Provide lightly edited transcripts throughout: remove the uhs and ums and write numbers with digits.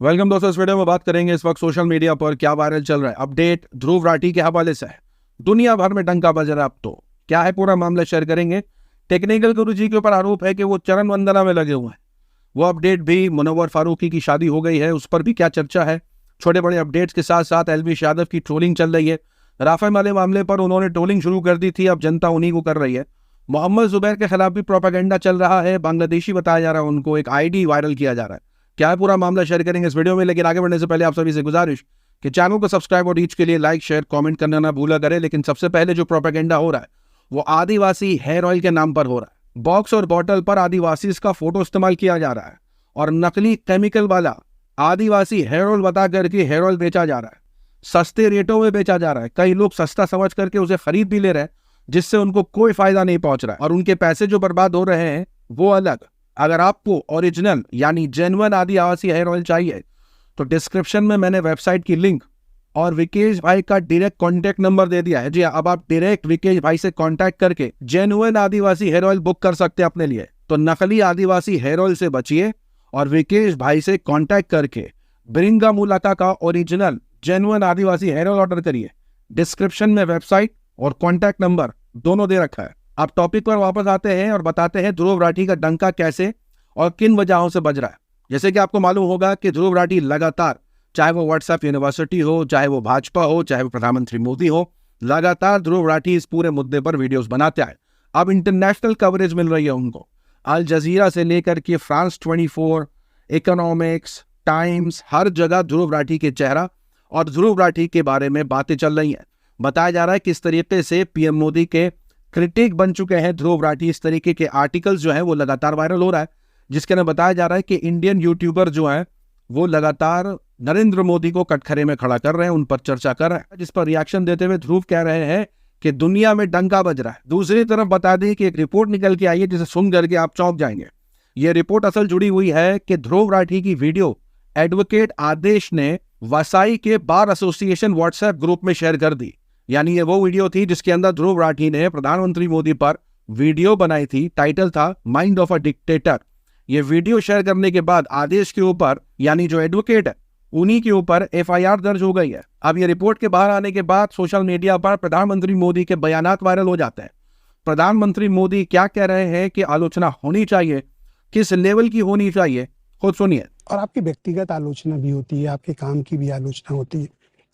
Welcome दोस्तों। इस video में बात करेंगे इस वक्त सोशल मीडिया पर क्या वायरल चल रहा है। अपडेट ध्रुव राठी के हवाले से है। दुनिया भर में डंका बज रहा है। अब तो क्या है पूरा मामला शेयर करेंगे। टेक्निकल गुरु जी के ऊपर आरोप है कि वो चरण वंदना में लगे हुए हैं। वो अपडेट भी, मुनव्वर फारूकी की शादी हो गई है, उस पर भी क्या चर्चा है। छोटे बड़े अपडेट्स के साथ साथ एलविश यादव की ट्रोलिंग चल रही है। राफेल वाले मामले पर उन्होंने ट्रोलिंग शुरू कर दी थी, अब जनता उन्हीं को कर रही है। मोहम्मद जुबैर के खिलाफ भी प्रोपेगेंडा चल रहा है। बांग्लादेशी बताया जा रहा है, उनको एक आईडी वायरल किया जा रहा है। क्या है पूरा मामला शेयर करेंगे इस वीडियो में। लेकिन आगे बढ़ने से पहले आप सभी से गुजारिश कि चैनल को सब्सक्राइब और रीच के लिए लाइक शेयर कमेंट करना ना भूला करें। लेकिन सबसे पहले जो प्रोपेगेंडा हो रहा है वो आदिवासी हेयर ऑयल के नाम पर हो रहा है। बॉक्स और बॉटल पर आदिवासी का फोटो इस्तेमाल किया जा रहा है और नकली केमिकल वाला आदिवासी हेयर ऑयल बता करके हेयर ऑयल बेचा जा रहा है। सस्ते रेटों में बेचा जा रहा है। कई लोग सस्ता समझ करके उसे खरीद भी ले रहे हैं, जिससे उनको कोई फायदा नहीं पहुंच रहा है और उनके पैसे जो बर्बाद हो रहे हैं वो अलग। अगर आपको ओरिजिनल यानी जेन्युइन आदिवासी हेयर ऑयल चाहिए तो डिस्क्रिप्शन में मैंने वेबसाइट की लिंक और विकेश भाई का डायरेक्ट कांटेक्ट नंबर दे दिया है। जी अब आप डायरेक्ट विकेश भाई से कांटेक्ट करके जेन्युइन आदिवासी हेयर ऑयल बुक कर सकते हैं अपने लिए। तो नकली आदिवासी हेयर ऑयल से बचिए और विकेश भाई से कांटेक्ट करके ब्रिंगा मुलाका का ओरिजिनल जेन्युइन आदिवासी हेयर ऑयल ऑर्डर करिए। डिस्क्रिप्शन में वेबसाइट और कांटेक्ट नंबर दोनों दे रखा है। अब टॉपिक पर वापस आते हैं और बताते हैं ध्रुव राठी का डंका कैसे और किन वजहों से बज रहा है। जैसे कि आपको मालूम होगा कि ध्रुव राठी लगातार, चाहे वो व्हाट्सएप यूनिवर्सिटी हो, चाहे वो भाजपा हो, चाहे वो प्रधानमंत्री मोदी हो, लगातार ध्रुव राठी इस पूरे मुद्दे पर वीडियोस बनाते आए। अब इंटरनेशनल कवरेज मिल रही है उनको। अल जजीरा से लेकर के फ्रांस 24, इकोनॉमिक्स, टाइम्स, हर जगह ध्रुव राठी के चेहरा और ध्रुव राठी के बारे में बातें चल रही हैं। बताया जा रहा है किस तरीके से पीएम मोदी के क्रिटिक बन चुके हैं ध्रुव राठी। इस तरीके के आर्टिकल्स जो है वो लगातार वायरल हो रहा है, जिसके अंदर बताया जा रहा है कि इंडियन यूट्यूबर जो है वो लगातार नरेंद्र मोदी को कटघरे में खड़ा कर रहे हैं, उन पर चर्चा कर रहे हैं। जिस पर रिएक्शन देते हुए ध्रुव कह रहे हैं कि दुनिया में डंका बज रहा है। दूसरी तरफ बता दें कि एक रिपोर्ट निकल के आई है जिसे सुन करके आप चौंक जाएंगे। ये रिपोर्ट असल जुड़ी हुई है कि ध्रुव राठी की वीडियो एडवोकेट आदेश ने वसाई के बार एसोसिएशन व्हाट्सएप ग्रुप में शेयर कर दी। यानी ये वो वीडियो थी जिसके अंदर ध्रुव राठी ने प्रधानमंत्री मोदी पर वीडियो बनाई थी। टाइटल था माइंड ऑफ अ डिक्टेटर। ये वीडियो शेयर करने के बाद आदेश के ऊपर, यानी जो एडवोकेट है उन्हीं के ऊपर एफआईआर दर्ज हो गई है। अब ये रिपोर्ट के बाहर आने के बाद सोशल मीडिया पर प्रधानमंत्री मोदी के बयानात वायरल हो जाते हैं। प्रधानमंत्री मोदी क्या कह रहे हैं कि आलोचना होनी चाहिए, किस लेवल की होनी चाहिए, खुद सुनिए। और आपकी व्यक्तिगत आलोचना भी होती है, आपके काम की भी आलोचना होती है,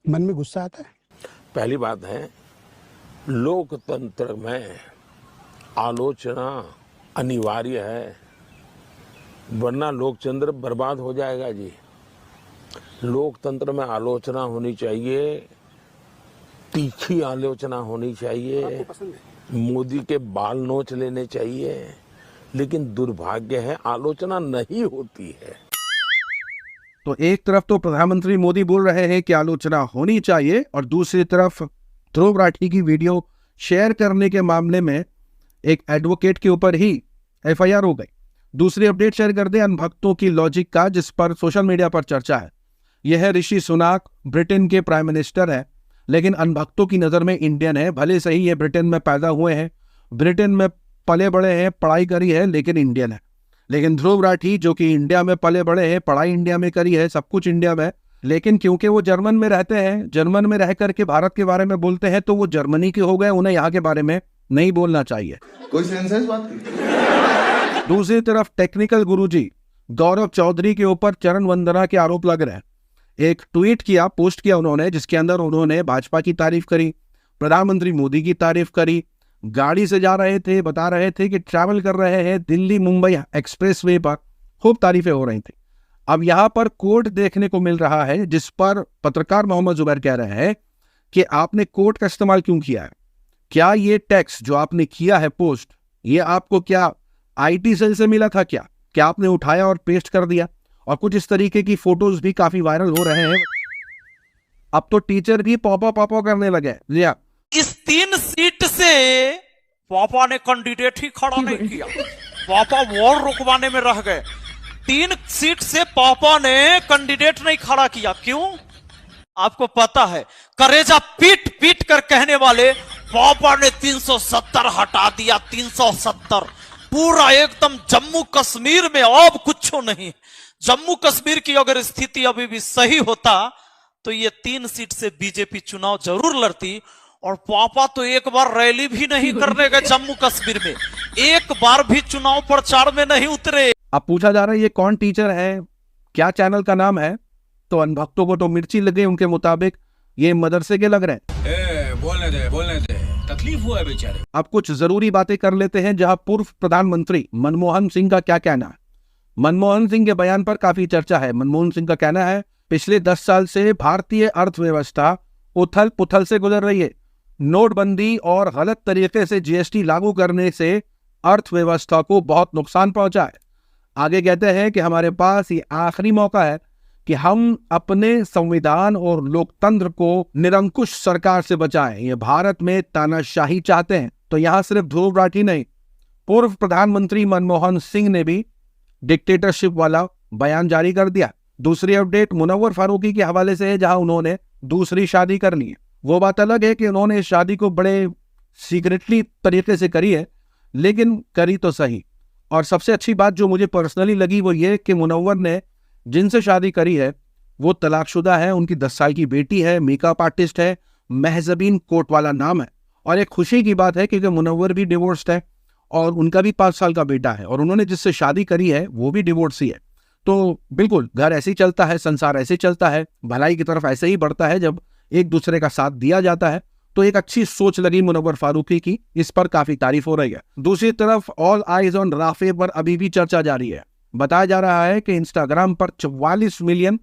मन में गुस्सा आता है? पहली बात है, लोकतंत्र में आलोचना अनिवार्य है, वरना लोकतंत्र बर्बाद हो जाएगा जी। लोकतंत्र में आलोचना होनी चाहिए, तीखी आलोचना होनी चाहिए, मोदी के बाल नोच लेने चाहिए, लेकिन दुर्भाग्य है आलोचना नहीं होती है। तो एक तरफ तो प्रधानमंत्री मोदी बोल रहे हैं कि आलोचना होनी चाहिए और दूसरी तरफ ध्रुव राठी की वीडियो शेयर करने के मामले में एक एडवोकेट के ऊपर ही एफआईआर हो गई। दूसरी अपडेट शेयर कर दे अनभक्तों की लॉजिक का, जिस पर सोशल मीडिया पर चर्चा है। यह है ऋषि सुनाक, ब्रिटेन के प्राइम मिनिस्टर है, लेकिन अनभक्तों की नज़र में इंडियन है। भले सही ये ब्रिटेन में पैदा हुए हैं, ब्रिटेन में पले बड़े हैं, पढ़ाई करी है, लेकिन इंडियन है। लेकिन ध्रुव राठी जो कि इंडिया में पले बड़े हैं, पढ़ाई इंडिया में करी है, सब कुछ इंडिया में, लेकिन क्योंकि वो जर्मन में रहते हैं, जर्मन में रह करके भारत के बारे में बोलते हैं, तो वो जर्मनी के हो गए, उन्हें यहाँ के बारे में नहीं बोलना चाहिए। कोई सेंस है इस बात की? दूसरी तरफ टेक्निकल गुरुजी गौरव चौधरी के ऊपर चरण वंदना के आरोप लग रहे हैं। एक ट्वीट किया, पोस्ट किया उन्होंने, जिसके अंदर उन्होंने भाजपा की तारीफ करी, प्रधानमंत्री मोदी की तारीफ करी। गाड़ी से जा रहे थे, बता रहे थे कि ट्रैवल कर रहे हैं दिल्ली मुंबई एक्सप्रेसवे पर, खूब तारीफें हो रही थी। अब यहाँ पर कोट देखने को मिल रहा है, जिस पर पत्रकार मोहम्मद जुबैर कह रहे हैं कि आपने कोट का इस्तेमाल क्यों किया है? क्या ये टेक्स्ट जो आपने किया है पोस्ट, ये आपको क्या आईटी सेल से मिला था? क्या आपने उठाया और पेस्ट कर दिया? और कुछ इस तरीके की फोटोज भी काफी वायरल हो रहे हैं। अब तो टीचर भी पॉपा पॉपा करने लगे। लिया इस 3 सीट से पापा ने कैंडिडेट ही खड़ा नहीं किया, पापा वोट रुकवाने में रह गए। 3 सीट से पापा ने कैंडिडेट नहीं खड़ा किया। क्यों? आपको पता है, करेजा पीट पीट कर कहने वाले पापा ने 370 हटा दिया। 370 पूरा एकदम जम्मू कश्मीर में अब कुछ नहीं। जम्मू कश्मीर की अगर स्थिति अभी भी सही होता तो ये 3 सीट से बीजेपी चुनाव जरूर लड़ती। और पापा तो एक बार रैली भी नहीं करने गए जम्मू कश्मीर में, एक बार भी चुनाव प्रचार में नहीं उतरे। अब पूछा जा रहा है ये कौन टीचर है, क्या चैनल का नाम है, तो अनभक्तों को तो मिर्ची लगे उनके मुताबिक, ये मदरसे के लग रहे हैं। बोलने दे तकलीफ हुआ है बेचारे। अब कुछ जरूरी बातें कर लेते हैं, जहां पूर्व प्रधानमंत्री मनमोहन सिंह का क्या कहना है। मनमोहन सिंह के बयान पर काफी चर्चा है। मनमोहन सिंह का कहना है पिछले 10 साल से भारतीय अर्थव्यवस्था उथल पुथल से गुजर रही है। नोटबंदी और गलत तरीके से जीएसटी लागू करने से अर्थव्यवस्था को बहुत नुकसान पहुंचा है। आगे कहते हैं कि हमारे पास ये आखिरी मौका है कि हम अपने संविधान और लोकतंत्र को निरंकुश सरकार से बचाएं। ये भारत में तानाशाही चाहते हैं। तो यहां सिर्फ ध्रुव राठी नहीं, पूर्व प्रधानमंत्री मनमोहन सिंह ने भी डिक्टेटरशिप वाला बयान जारी कर दिया। दूसरी अपडेट मुनव्वर फारूकी के हवाले से है, जहां उन्होंने दूसरी शादी कर ली है। वो बात अलग है कि उन्होंने इस शादी को बड़े सीक्रेटली तरीके से करी है, लेकिन करी तो सही। और सबसे अच्छी बात जो मुझे पर्सनली लगी वो ये कि मुनव्वर ने जिनसे शादी करी है वो तलाकशुदा है, उनकी 10 साल की बेटी है, मेकअप आर्टिस्ट है, महजबीन कोटवाला नाम है। और एक खुशी की बात है क्योंकि मुनव्वर भी डिवोर्स्ड है और उनका भी 5 साल का बेटा है, और उन्होंने जिससे शादी करी है वो भी डिवोर्सी है। तो बिल्कुल घर ऐसे ही चलता है, संसार ऐसे ही चलता है, भलाई की तरफ ऐसे ही बढ़ता है जब एक दूसरे का साथ दिया जाता है। तो एक अच्छी सोच लगी मुनव्वर फारूकी की, इस पर काफी तारीफ हो रही है। दूसरी तरफ ऑल आइज ऑन राफे पर अभी भी चर्चा जारी है। बताया जा रहा है कि इंस्टाग्राम पर 44 मिलियन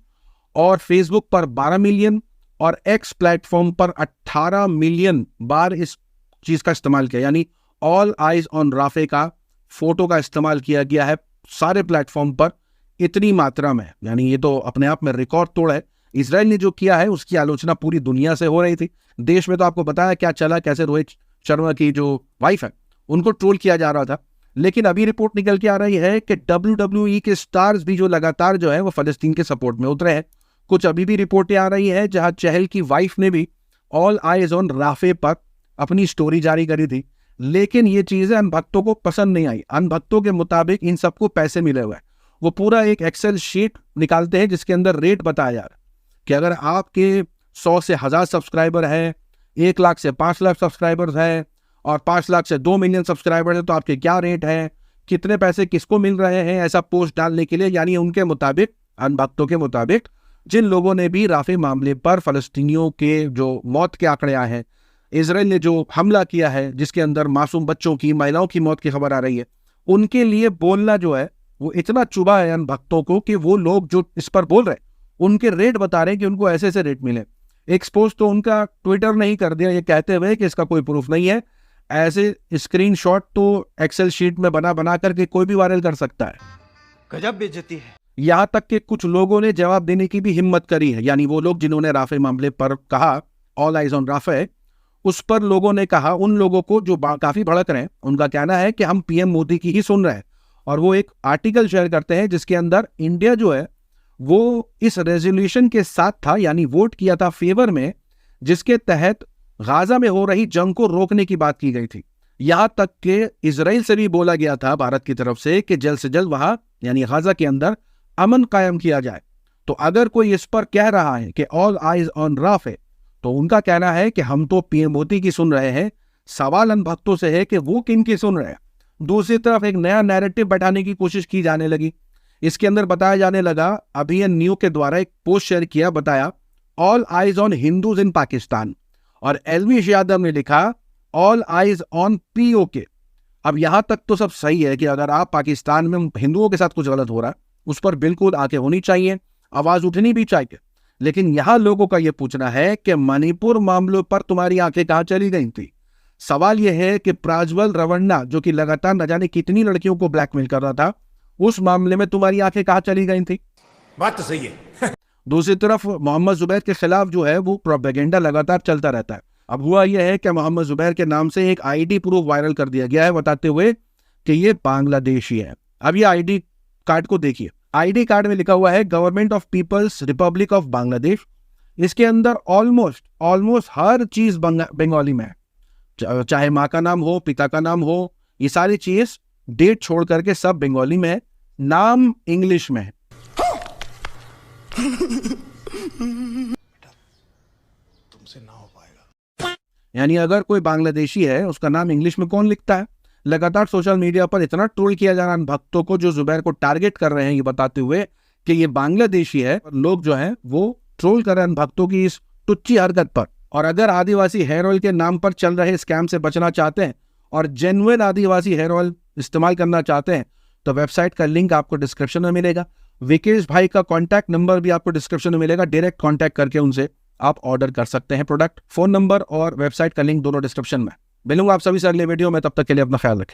और फेसबुक पर 12 मिलियन और एक्स प्लेटफॉर्म पर 18 मिलियन बार इस चीज का इस्तेमाल किया, यानी ऑल आइज ऑन राफे का फोटो का इस्तेमाल किया गया है सारे प्लेटफॉर्म पर इतनी मात्रा में, यानी ये तो अपने आप में रिकॉर्ड तोड़ है। इजराइल ने जो किया है उसकी आलोचना पूरी दुनिया से हो रही थी। देश में तो आपको बताया क्या चला, कैसे रोहित शर्मा की जो वाइफ है उनको ट्रोल किया जा रहा था। लेकिन अभी रिपोर्ट निकल के आ रही है कि WWE के स्टार्स भी जो लगातार जो है वो फलस्तीन के सपोर्ट में उतरे हैं। कुछ अभी भी रिपोर्टें आ रही है जहां चहल की वाइफ ने भी ऑल आइज ऑन राफे पर अपनी स्टोरी जारी करी थी, लेकिन ये चीजें अनभक्तों को पसंद नहीं आई। अनभक्तों के मुताबिक इन सबको पैसे मिले हुए हैं। वो पूरा एक एक्सेल शीट निकालते हैं जिसके अंदर रेट बताया जा रहा है कि अगर आपके 100 से 1000 सब्सक्राइबर है, 1 लाख से 5 लाख सब्सक्राइबर्स है और 5 लाख से 2 मिलियन सब्सक्राइबर है, तो आपके क्या रेट है, कितने पैसे किसको मिल रहे हैं, ऐसा पोस्ट डालने के लिए। यानी उनके मुताबिक, अनभक्तों के मुताबिक, जिन लोगों ने भी राफे मामले पर फलस्तीनियों के जो मौत के आंकड़े आए हैं, इजराइल ने जो हमला किया है जिसके अंदर मासूम बच्चों की, महिलाओं की मौत की खबर आ रही है, उनके लिए बोलना जो है वो इतना चुभा है अनभक्तों को कि वो लोग जो इस पर बोल रहे हैं उनके रेट बता रहे हैं कि उनको ऐसे ऐसे रेट मिले। एक्सपोज तो उनका ट्विटर नहीं कर दिया ये कहते हुए कि इसका कोई प्रूफ नहीं है। ऐसे स्क्रीनशॉट तो एक्सेल शीट में बना बना करके कोई भी वायरल कर सकता है। गजब बेइज्जती है। यहां तक कि कुछ लोगों ने जवाब देने की भी हिम्मत करी है, यानी वो लोग जिन्होंने राफे मामले पर कहा ऑल आइज ऑन राफे, उस पर लोगों ने कहा, उन लोगों को जो काफी भड़क रहे हैं उनका कहना है कि हम पीएम मोदी की ही सुन रहे हैं। और वो एक आर्टिकल शेयर करते हैं जिसके अंदर इंडिया जो है वो इस रेजोल्यूशन के साथ था, यानी वोट किया था फेवर में, जिसके तहत गाजा में हो रही जंग को रोकने की बात की गई थी। यहां तक कि इजराइल से भी बोला गया था भारत की तरफ से कि जल्द से जल्द वहां यानी गाजा के अंदर अमन कायम किया जाए। तो अगर कोई इस पर कह रहा है कि ऑल आइज ऑन राफे, तो उनका कहना है कि हम तो पीएम मोदी की सुन रहे हैं। सवाल अनभक्तों से है कि वो किन की सुन रहे हैं। दूसरी तरफ एक नया नैरेटिव बैठाने की कोशिश की जाने लगी। इसके अंदर बताया जाने लगा, अभी न्यू के द्वारा एक पोस्ट शेयर किया, बताया ऑल आइज ऑन हिंदूज इन पाकिस्तान, और एलवीश यादव ने लिखा ऑल आइज ऑन पीओके। अब यहां तक तो सब सही है कि अगर आप पाकिस्तान में हिंदुओं के साथ कुछ गलत हो रहा है उस पर बिल्कुल आंखें होनी चाहिए, आवाज उठनी भी चाहिए। लेकिन यहां लोगों का यह पूछना है कि मणिपुर मामलों पर तुम्हारी आंखें कहां चली गई थी। सवाल यह है कि प्राज्वल रवन्ना जो कि लगातार न जाने कितनी लड़कियों को ब्लैकमेल कर रहा था, उस मामले में तुम्हारी आंखें कहां चली गई थी। बात तो सही है। दूसरी तरफ मोहम्मद जुबैर के खिलाफ जो है वो प्रोपेगेंडा लगातार चलता रहता है। अब हुआ यह है कि मोहम्मद जुबैर के नाम से एक आईडी प्रूफ वायरल कर दिया गया है बताते हुए कि ये बांग्लादेशी है। अब ये आईडी कार्ड को देखिए, आईडी कार्ड में लिखा हुआ है Government of People's Republic of Bangladesh. इसके अंदर ऑलमोस्ट हर चीज बंगाली में है, चाहे माँ का नाम हो, पिता का नाम हो, ये सारी चीज डेट छोड़ करके सब बंगाली में है, नाम इंग्लिश में है। तुमसे ना हो पाएगा। यानी अगर कोई बांग्लादेशी है उसका नाम इंग्लिश में कौन लिखता है। लगातार सोशल मीडिया पर इतना ट्रोल किया जा रहा है भक्तों को जो जुबैर को टारगेट कर रहे हैं, ये बताते हुए कि ये बांग्लादेशी है। लोग जो है वो ट्रोल कर रहे हैं भक्तों की इस टुच्ची हरकत पर। और अगर आदिवासी हेयर ऑयल के नाम पर चल रहे स्कैम से बचना चाहते हैं और जेन्युइन आदिवासी हेयर ऑयल इस्तेमाल करना चाहते हैं तो वेबसाइट का लिंक आपको डिस्क्रिप्शन में मिलेगा। विकेश भाई का कॉन्टैक्ट नंबर भी आपको डिस्क्रिप्शन में मिलेगा। डायरेक्ट कॉन्टैक्ट करके उनसे आप ऑर्डर कर सकते हैं प्रोडक्ट। फोन नंबर और वेबसाइट का लिंक दोनों डिस्क्रिप्शन में। मिलूंगा आप सभी से अगले वीडियो में, तब तक के लिए अपना ख्याल रखें।